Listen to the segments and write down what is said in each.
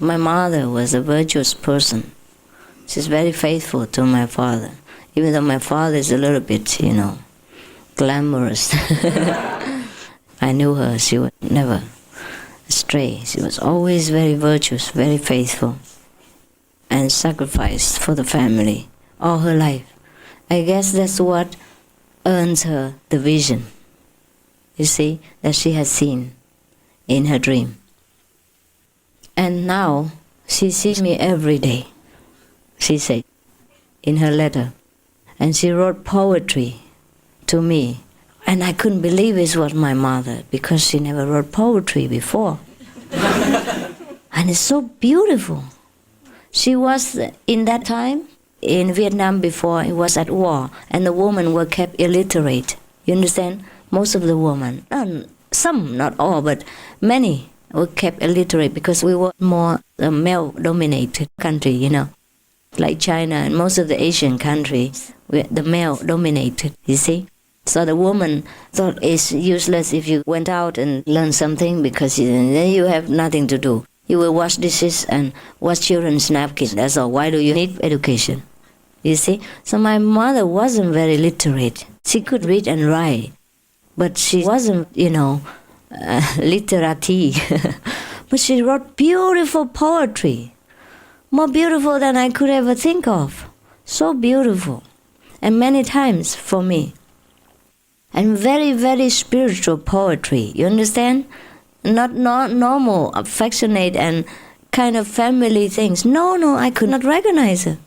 My mother was a virtuous person. She's very faithful to my father, even though my father is a little bit, glamorous. I knew her, she was never astray. She was always very virtuous, very faithful, and sacrificed for the family all her life. I guess that's what earns her the vision, you see, that she has seen in her dream. And now she sees me every day, she said in her letter. And she wrote poetry to me. And I couldn't believe it was my mother, because she never wrote poetry before. And it's so beautiful. She was, in that time, in Vietnam before, it was at war, and the women were kept illiterate. You understand? Most of the women, some, not all, but many were kept illiterate because we were more a male-dominated country, like China and most of the Asian countries, the male-dominated, you see? So the woman thought it's useless if you went out and learned something, because then you have nothing to do. You will wash dishes and wash children's napkins, that's all. Why do you need education? You see? So my mother wasn't very literate. She could read and write, but she wasn't, literati. But she wrote beautiful poetry, more beautiful than I could ever think of. So beautiful. And many times for me. And very, very spiritual poetry, you understand? Not normal, affectionate and kind of family things. No, I could not recognize her.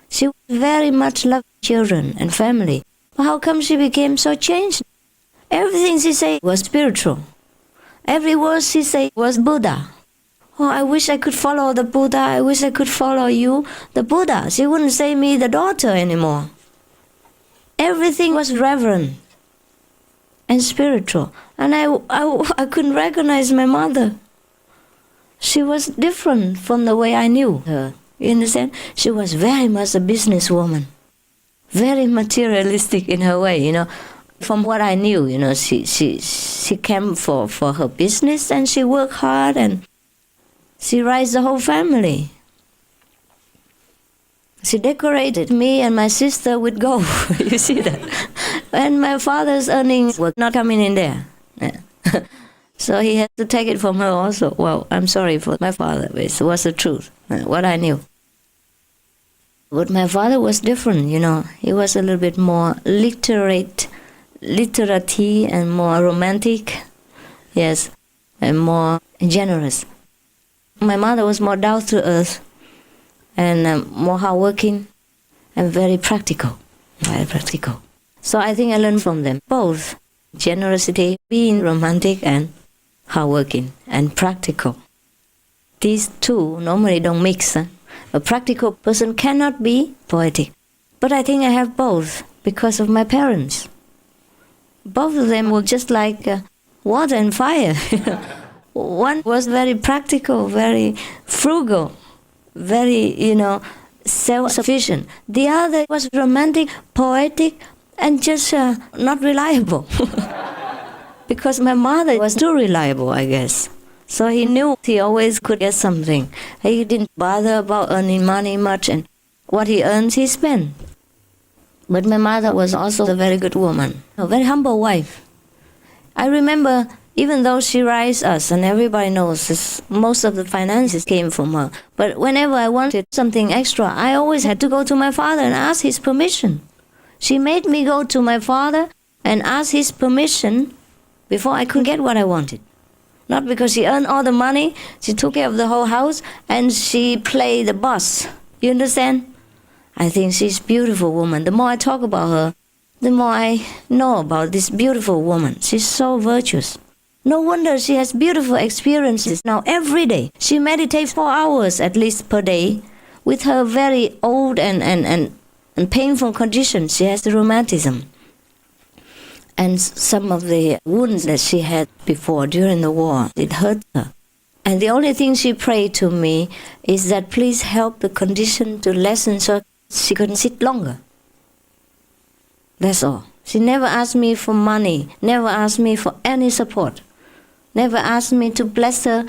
She very much loved children and family. But how come she became so changed? Everything she said was spiritual. Every word she said was Buddha. Oh, I wish I could follow the Buddha. I wish I could follow you, the Buddha. She wouldn't say me the daughter anymore. Everything was reverent and spiritual. And I couldn't recognize my mother. She was different from the way I knew her. You understand? She was very much a businesswoman. Very materialistic in her way, From what I knew, she came for her business, and she worked hard, and she raised the whole family. She decorated me and my sister with gold. You see that? And my father's earnings were not coming in there. Yeah. So he had to take it from her also. Well, I'm sorry for my father, but it was the truth, what I knew. But my father was different, He was a little bit more literati and more romantic, yes, and more generous. My mother was more down to earth and more hardworking and very practical. So I think I learned from them both. Generosity, being romantic and hardworking and practical. These two normally don't mix. A practical person cannot be poetic. But I think I have both because of my parents. Both of them were just like water and fire. One was very practical, very frugal, very, self-sufficient. The other was romantic, poetic, and just not reliable. Because my mother was too reliable, I guess. So he knew he always could get something. He didn't bother about earning money much, and what he earns, he spent. But my mother was also a very good woman, a very humble wife. I remember, even though she raised us, and everybody knows this, most of the finances came from her, but whenever I wanted something extra, I always had to go to my father and ask his permission. She made me go to my father and ask his permission before I could get what I wanted. Not because she earned all the money, she took care of the whole house, and she played the boss. You understand? I think she's a beautiful woman. The more I talk about her, the more I know about this beautiful woman. She's so virtuous. No wonder she has beautiful experiences now every day. She meditates 4 hours at least per day. With her very old and painful condition, she has the rheumatism. And some of the wounds that she had before during the war, it hurt her. And the only thing she prayed to me is that please help the condition to lessen so she couldn't sit longer. That's all. She never asked me for money, never asked me for any support, never asked me to bless her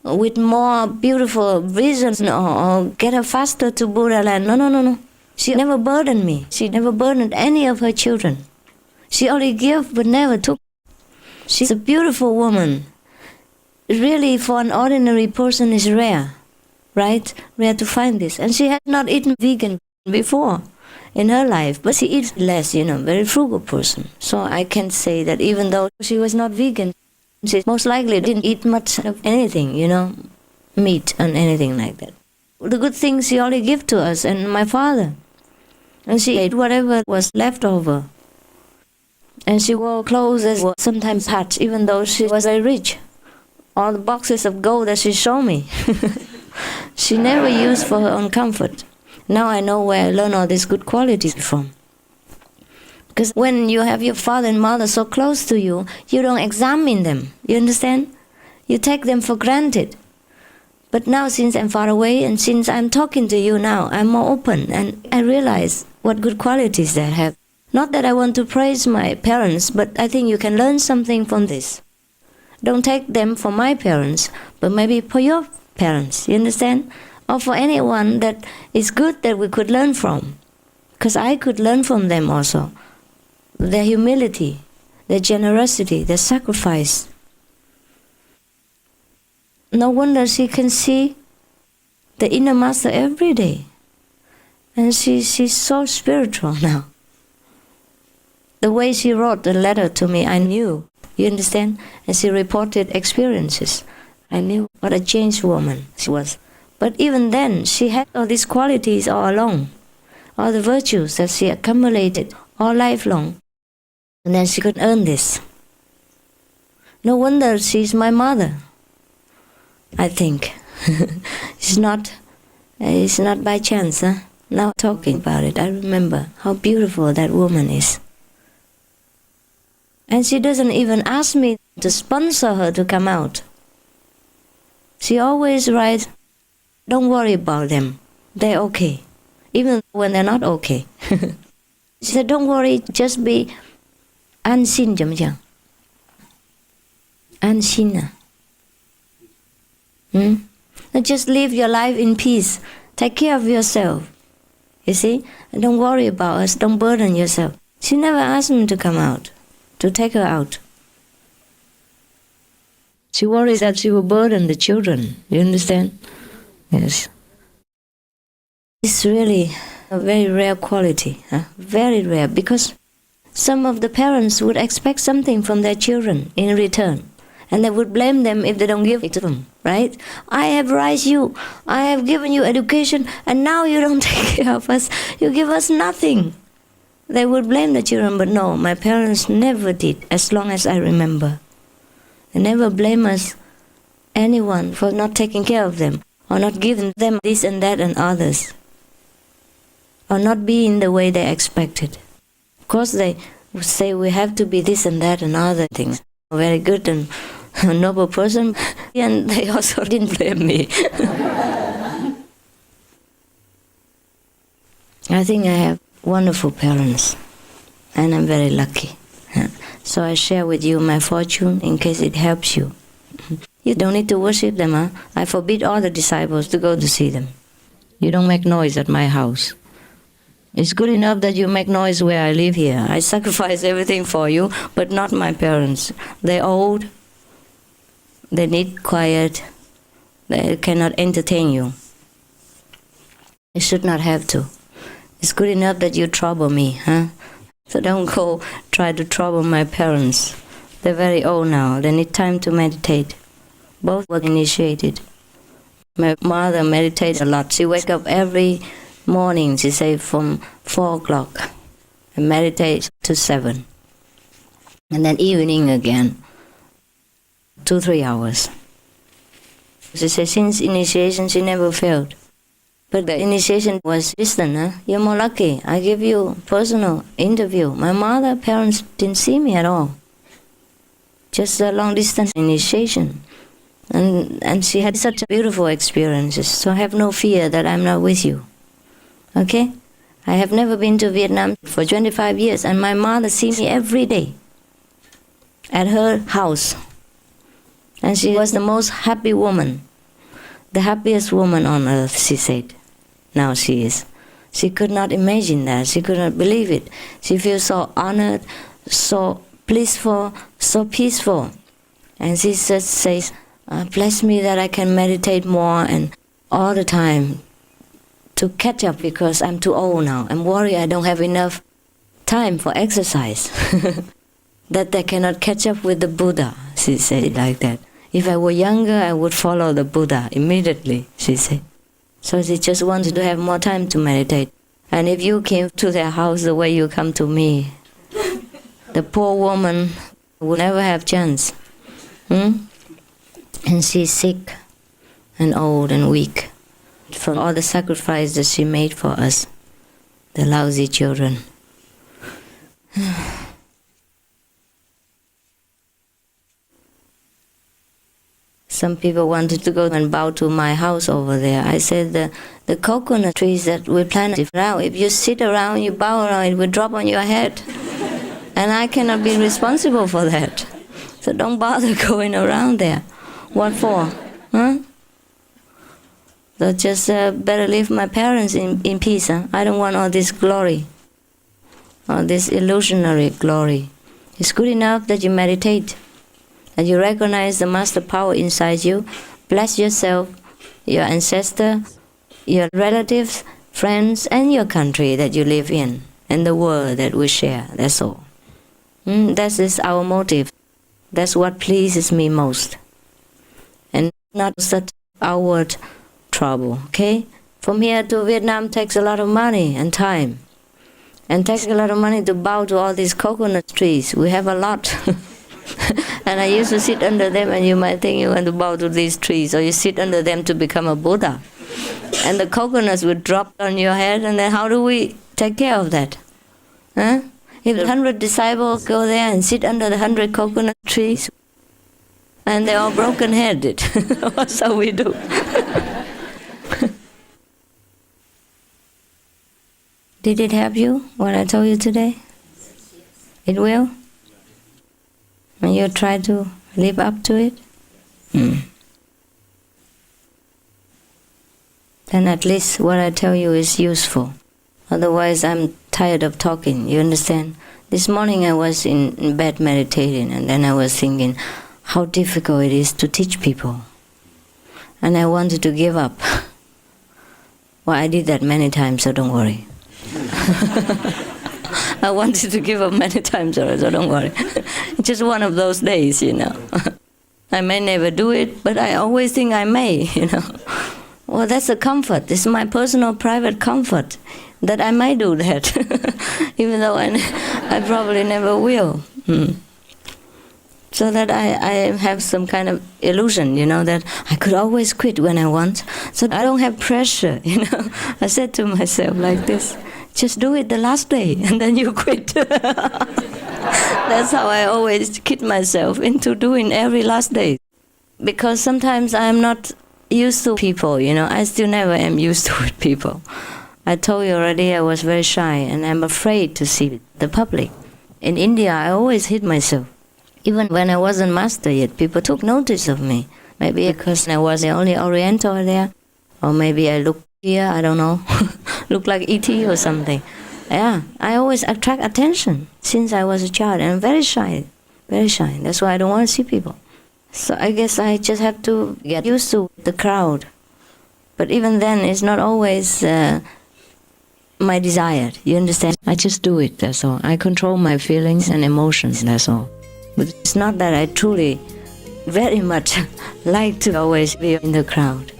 with more beautiful visions or get her faster to Buddha land. No, no, no, no. She never burdened me. She never burdened any of her children. She only gave but never took. She's a beautiful woman. Really, for an ordinary person, is rare, right? Rare to find this. And she had not eaten vegan before in her life, but she eats less, very frugal person. So I can say that even though she was not vegan, she most likely didn't eat much of anything, meat and anything like that. The good things she only gave to us and my father. And she ate whatever was left over. And she wore clothes that were sometimes patched, even though she was very rich. All the boxes of gold that she showed me, she never used for her own comfort. Now I know where I learned all these good qualities from. Because when you have your father and mother so close to you, you don't examine them. You understand? You take them for granted. But now, since I'm far away and since I'm talking to you now, I'm more open and I realize what good qualities they have. Not that I want to praise my parents, but I think you can learn something from this. Don't take them for my parents, but maybe for your parents, you understand? Or for anyone that is good that we could learn from. Because I could learn from them also. Their humility, their generosity, their sacrifice. No wonder she can see the inner master every day. And she's so spiritual now. The way she wrote the letter to me, I knew. You understand? And she reported experiences. I knew what a changed woman she was. But even then, she had all these qualities all along. All the virtues that she accumulated all lifelong. And then she could earn this. No wonder she's my mother, I think. It's not by chance, huh? Now talking about it, I remember how beautiful that woman is. And she doesn't even ask me to sponsor her to come out. She always writes, don't worry about them. They're okay. Even when they're not okay. She said, don't worry, just be an xin chậm chậm. An xin à? Just live your life in peace. Take care of yourself. You see? And don't worry about us. Don't burden yourself. She never asked me to come out, to take her out. She worries that she will burden the children. You understand? Yes. It's really a very rare quality. Very rare. Because some of the parents would expect something from their children in return. And they would blame them if they don't give it to them, right? I have raised you, I have given you education, and now you don't take care of us. You give us nothing. They would blame the children, but no, my parents never did, as long as I remember. They never blame us, anyone, for not taking care of them, or not giving them this and that and others, or not being the way they expected. Of course, they would say we have to be this and that and other things. Very good and a noble person, and they also didn't blame me. I think I have wonderful parents, and I'm very lucky. So I share with you my fortune in case it helps you. You don't need to worship them, huh? I forbid all the disciples to go to see them. You don't make noise at my house. It's good enough that you make noise where I live here. I sacrifice everything for you, but not my parents. They're old. They need quiet. They cannot entertain you. They should not have to. It's good enough that you trouble me, huh? So don't go try to trouble my parents. They're very old now. They need time to meditate. Both were initiated. My mother meditates a lot. She wakes up every morning, she says, from 4 o'clock and meditates to 7. And then evening again, 2-3 hours. She says since initiation she never failed. But the initiation was distant, huh? You're more lucky. I give you personal interview. My mother, parents didn't see me at all. Just a long distance initiation. And she had such beautiful experiences. So have no fear that I'm not with you. Okay? I have never been to Vietnam for 25 years, and my mother sees me every day at her house. And she was the most happy woman the happiest woman on earth, she said. Now she is. She could not imagine that. She could not believe it. She feels so honored, so blissful, so peaceful. And she just says, bless me that I can meditate more and all the time to catch up, because I'm too old now. I'm worried I don't have enough time for exercise. That I cannot catch up with the Buddha, she said like that. If I were younger, I would follow the Buddha immediately, she said. So she just wanted to have more time to meditate. And if you came to their house the way you come to me, the poor woman would never have chance. And she's sick and old and weak from all the sacrifices she made for us, the lousy children. Some people wanted to go and bow to my house over there. I said the coconut trees that we planted now, if you sit around, you bow around, it will drop on your head. And I cannot be responsible for that. So don't bother going around there. What for? Huh? So just better leave my parents in peace. Huh? I don't want all this glory, all this illusionary glory. It's good enough that you meditate, that you recognize the master power inside you, bless yourself, your ancestor, your relatives, friends, and your country that you live in, and the world that we share. That's all. That is our motive. That's what pleases me most. And not such outward trouble, okay? From here to Vietnam takes a lot of money and time. And takes a lot of money to bow to all these coconut trees. We have a lot. And I used to sit under them, and you might think you want to bow to these trees, or you sit under them to become a Buddha. And the coconuts would drop on your head, and then how do we take care of that? Huh? If 100 disciples go there and sit under the 100 coconut trees, and they're all broken-headed, that's how we do. Did it help you, what I told you today? It will? And you try to live up to it? Then at least what I tell you is useful. Otherwise I'm tired of talking, you understand? This morning I was in bed meditating, and then I was thinking how difficult it is to teach people. And I wanted to give up. Well, I did that many times, so don't worry. I wanted to give up many times, so don't worry. It's just one of those days, you know. I may never do it, but I always think I may, you know. Well, that's a comfort. This is my personal, private comfort, that I might do that, even though I probably never will. So that I have some kind of illusion, you know, that I could always quit when I want, so I don't have pressure, you know. I said to myself like this, just do it the last day, and then you quit. That's how I always kid myself into doing every last day. Because sometimes I'm not used to people, you know. I still never am used to with people. I told you already I was very shy, and I'm afraid to see the public. In India, I always hid myself. Even when I wasn't master yet, people took notice of me. Maybe because I was the only Oriental there, or maybe I look here, I don't know, look like E.T. or something. Yeah, I always attract attention since I was a child, and I'm very shy, very shy. That's why I don't want to see people. So I guess I just have to get used to the crowd. But even then, it's not always my desire, you understand? I just do it, that's all. I control my feelings and emotions, that's all. But it's not that I truly very much like to always be in the crowd.